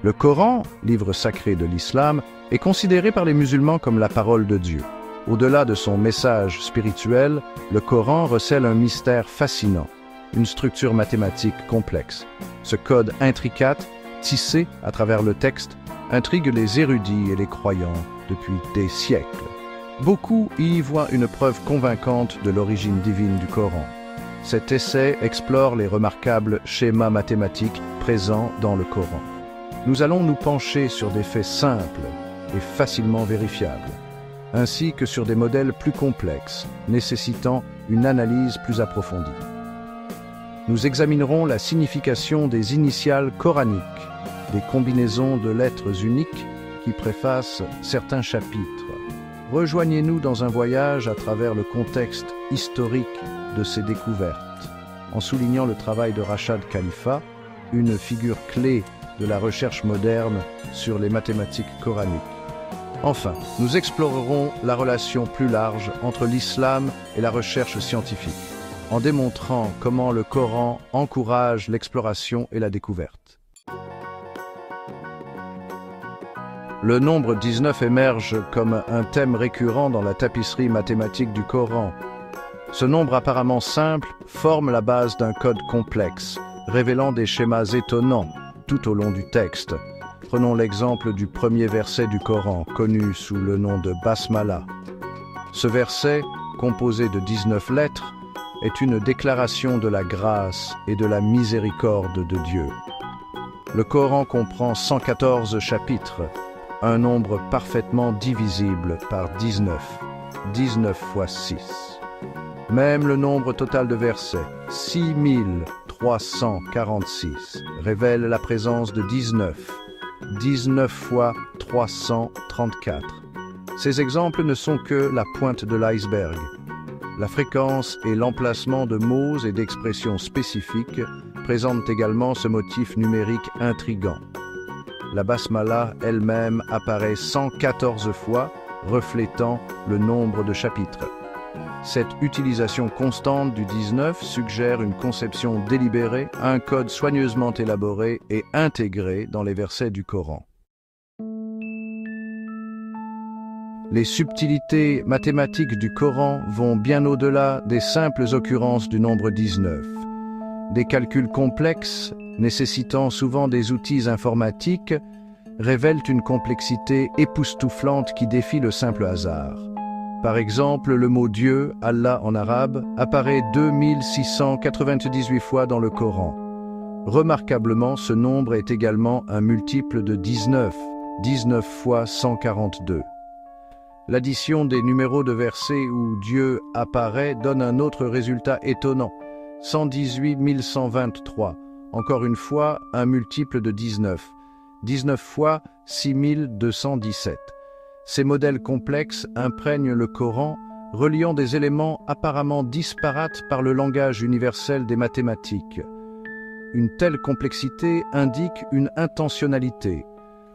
Le Coran, livre sacré de l'islam, est considéré par les musulmans comme la parole de Dieu. Au-delà de son message spirituel, le Coran recèle un mystère fascinant, une structure mathématique complexe. Ce code intricate, tissé à travers le texte, intrigue les érudits et les croyants depuis des siècles. Beaucoup y voient une preuve convaincante de l'origine divine du Coran. Cet essai explore les remarquables schémas mathématiques présents dans le Coran. Nous allons nous pencher sur des faits simples et facilement vérifiables, ainsi que sur des modèles plus complexes, nécessitant une analyse plus approfondie. Nous examinerons la signification des initiales coraniques, des combinaisons de lettres uniques qui préfacent certains chapitres. Rejoignez-nous dans un voyage à travers le contexte historique de ces découvertes, en soulignant le travail de Rachad Khalifa, une figure clé de la recherche moderne sur les mathématiques coraniques. Enfin, nous explorerons la relation plus large entre l'islam et la recherche scientifique, en démontrant comment le Coran encourage l'exploration et la découverte. Le nombre 19 émerge comme un thème récurrent dans la tapisserie mathématique du Coran. Ce nombre apparemment simple forme la base d'un code complexe, révélant des schémas étonnants tout au long du texte. Prenons l'exemple du premier verset du Coran, connu sous le nom de Basmala. Ce verset, composé de 19 lettres, est une déclaration de la grâce et de la miséricorde de Dieu. Le Coran comprend 114 chapitres, un nombre parfaitement divisible par 19, 19 fois 6. Même le nombre total de versets, 6346, révèle la présence de 19, 19 fois 334. Ces exemples ne sont que la pointe de l'iceberg. La fréquence et l'emplacement de mots et d'expressions spécifiques présentent également ce motif numérique intrigant. La basmala elle-même apparaît 114 fois, reflétant le nombre de chapitres. Cette utilisation constante du 19 suggère une conception délibérée, un code soigneusement élaboré et intégré dans les versets du Coran. Les subtilités mathématiques du Coran vont bien au-delà des simples occurrences du nombre 19. Des calculs complexes, nécessitant souvent des outils informatiques, révèlent une complexité époustouflante qui défie le simple hasard. Par exemple, le mot Dieu, Allah en arabe, apparaît 2698 fois dans le Coran. Remarquablement, ce nombre est également un multiple de 19, 19 fois 142. L'addition des numéros de versets où Dieu apparaît donne un autre résultat étonnant, 118 123, encore une fois un multiple de 19, 19 fois 6217. Ces modèles complexes imprègnent le Coran, reliant des éléments apparemment disparates par le langage universel des mathématiques. Une telle complexité indique une intentionnalité,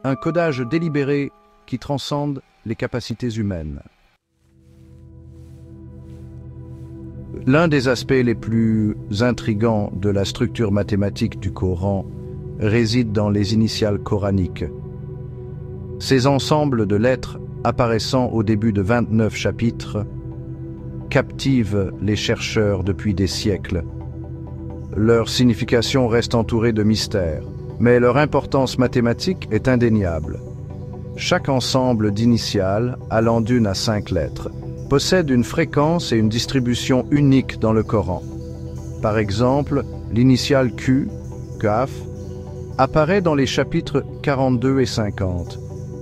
un codage délibéré qui transcende les capacités humaines. L'un des aspects les plus intrigants de la structure mathématique du Coran réside dans les initiales coraniques. Ces ensembles de lettres apparaissant au début de 29 chapitres captivent les chercheurs depuis des siècles. Leur signification reste entourée de mystères, mais leur importance mathématique est indéniable. Chaque ensemble d'initiales, allant d'une à 5 lettres, possède une fréquence et une distribution unique dans le Coran. Par exemple, l'initiale Q, Kaf, apparaît dans les chapitres 42 et 50.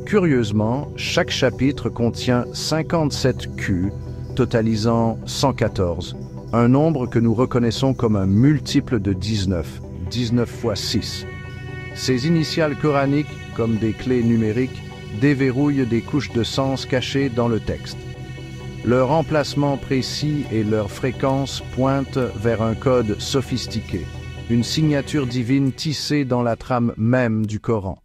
Curieusement, chaque chapitre contient 57 Q, totalisant 114, un nombre que nous reconnaissons comme un multiple de 19, 19 fois 6. Ces initiales coraniques, comme des clés numériques, déverrouillent des couches de sens cachées dans le texte. Leur emplacement précis et leur fréquence pointent vers un code sophistiqué, une signature divine tissée dans la trame même du Coran.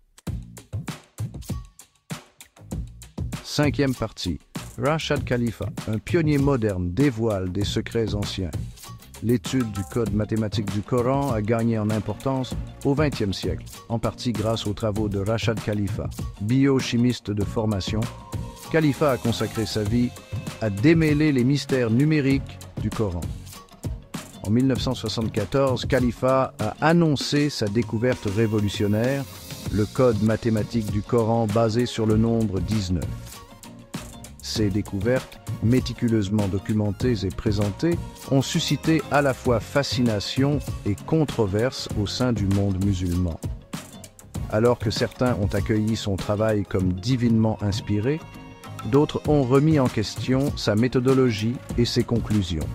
Cinquième partie. Rachad Khalifa, un pionnier moderne, dévoile des secrets anciens. L'étude du code mathématique du Coran a gagné en importance au XXe siècle, en partie grâce aux travaux de Rachad Khalifa, biochimiste de formation. Khalifa a consacré sa vie à démêler les mystères numériques du Coran. En 1974, Khalifa a annoncé sa découverte révolutionnaire, le code mathématique du Coran basé sur le nombre 19. Ces découvertes, méticuleusement documentées et présentées, ont suscité à la fois fascination et controverse au sein du monde musulman. Alors que certains ont accueilli son travail comme divinement inspiré, d'autres ont remis en question sa méthodologie et ses conclusions.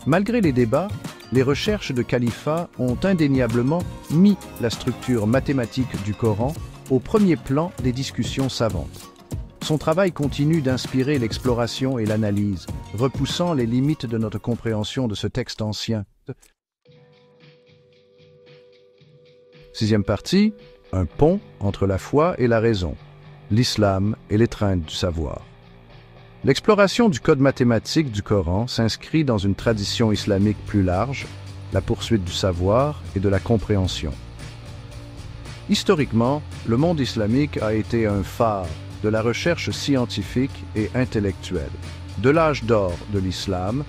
Malgré les débats, les recherches de Khalifa ont indéniablement mis la structure mathématique du Coran au premier plan des discussions savantes. Son travail continue d'inspirer l'exploration et l'analyse, repoussant les limites de notre compréhension de ce texte ancien. Sixième partie, un pont entre la foi et la raison, l'islam et l'étreinte du savoir. L'exploration du code mathématique du Coran s'inscrit dans une tradition islamique plus large, la poursuite du savoir et de la compréhension. Historiquement, le monde islamique a été un phare de la recherche scientifique et intellectuelle. De l'âge d'or de l'islam,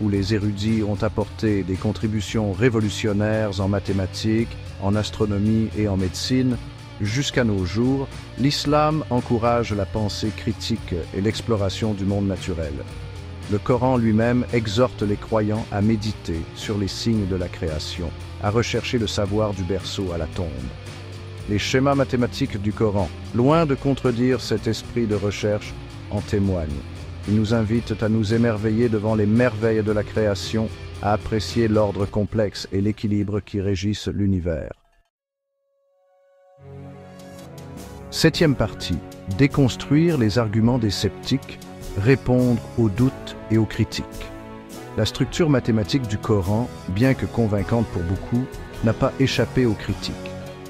où les érudits ont apporté des contributions révolutionnaires en mathématiques, en astronomie et en médecine, jusqu'à nos jours, l'islam encourage la pensée critique et l'exploration du monde naturel. Le Coran lui-même exhorte les croyants à méditer sur les signes de la création, à rechercher le savoir du berceau à la tombe. Les schémas mathématiques du Coran, loin de contredire cet esprit de recherche, en témoignent. Ils nous invitent à nous émerveiller devant les merveilles de la création, à apprécier l'ordre complexe et l'équilibre qui régissent l'univers. Septième partie. Déconstruire les arguments des sceptiques, répondre aux doutes et aux critiques. La structure mathématique du Coran, bien que convaincante pour beaucoup, n'a pas échappé aux critiques.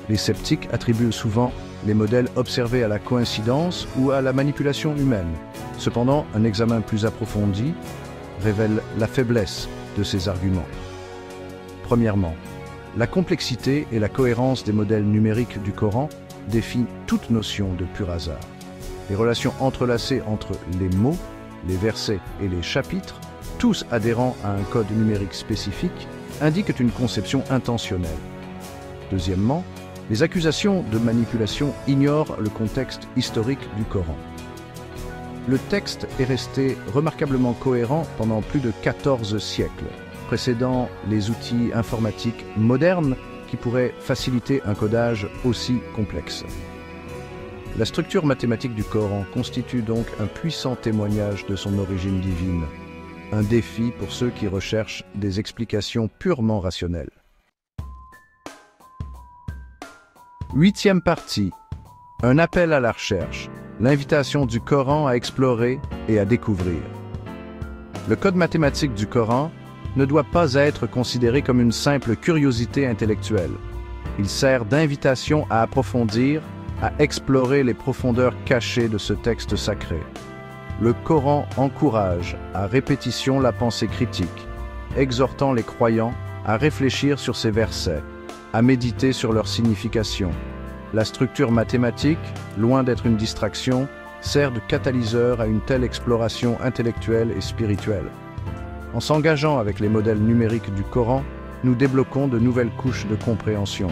Les sceptiques attribuent souvent les modèles observés à la coïncidence ou à la manipulation humaine. Cependant, un examen plus approfondi révèle la faiblesse de ces arguments. Premièrement, la complexité et la cohérence des modèles numériques du Coran défient toute notion de pur hasard. Les relations entrelacées entre les mots, les versets et les chapitres, tous adhérents à un code numérique spécifique, indiquent une conception intentionnelle. Deuxièmement, les accusations de manipulation ignorent le contexte historique du Coran. Le texte est resté remarquablement cohérent pendant plus de 14 siècles, précédant les outils informatiques modernes qui pourraient faciliter un codage aussi complexe. La structure mathématique du Coran constitue donc un puissant témoignage de son origine divine, un défi pour ceux qui recherchent des explications purement rationnelles. Huitième partie. Un appel à la recherche, l'invitation du Coran à explorer et à découvrir. Le code mathématique du Coran ne doit pas être considéré comme une simple curiosité intellectuelle. Il sert d'invitation à approfondir, à explorer les profondeurs cachées de ce texte sacré. Le Coran encourage à répétition la pensée critique, exhortant les croyants à réfléchir sur ces versets, à méditer sur leur signification. La structure mathématique, loin d'être une distraction, sert de catalyseur à une telle exploration intellectuelle et spirituelle. En s'engageant avec les modèles numériques du Coran, nous débloquons de nouvelles couches de compréhension.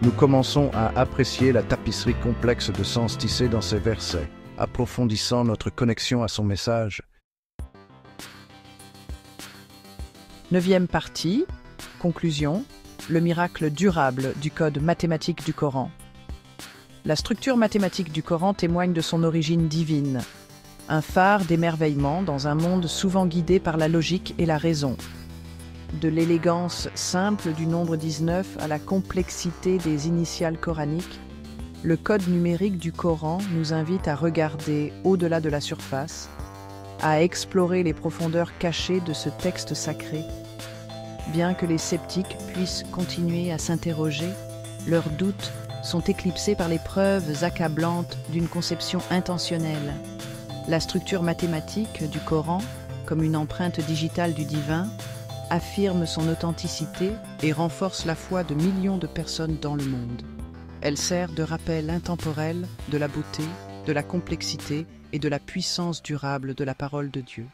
Nous commençons à apprécier la tapisserie complexe de sens tissés dans ces versets, approfondissant notre connexion à son message. Neuvième partie, conclusion, le miracle durable du code mathématique du Coran. La structure mathématique du Coran témoigne de son origine divine, un phare d'émerveillement dans un monde souvent guidé par la logique et la raison. De l'élégance simple du nombre 19 à la complexité des initiales coraniques, le code numérique du Coran nous invite à regarder au-delà de la surface, à explorer les profondeurs cachées de ce texte sacré. Bien que les sceptiques puissent continuer à s'interroger, leurs doutes sont éclipsés par les preuves accablantes d'une conception intentionnelle. La structure mathématique du Coran, comme une empreinte digitale du divin, affirme son authenticité et renforce la foi de millions de personnes dans le monde. Elle sert de rappel intemporel de la beauté, de la complexité et de la puissance durable de la parole de Dieu.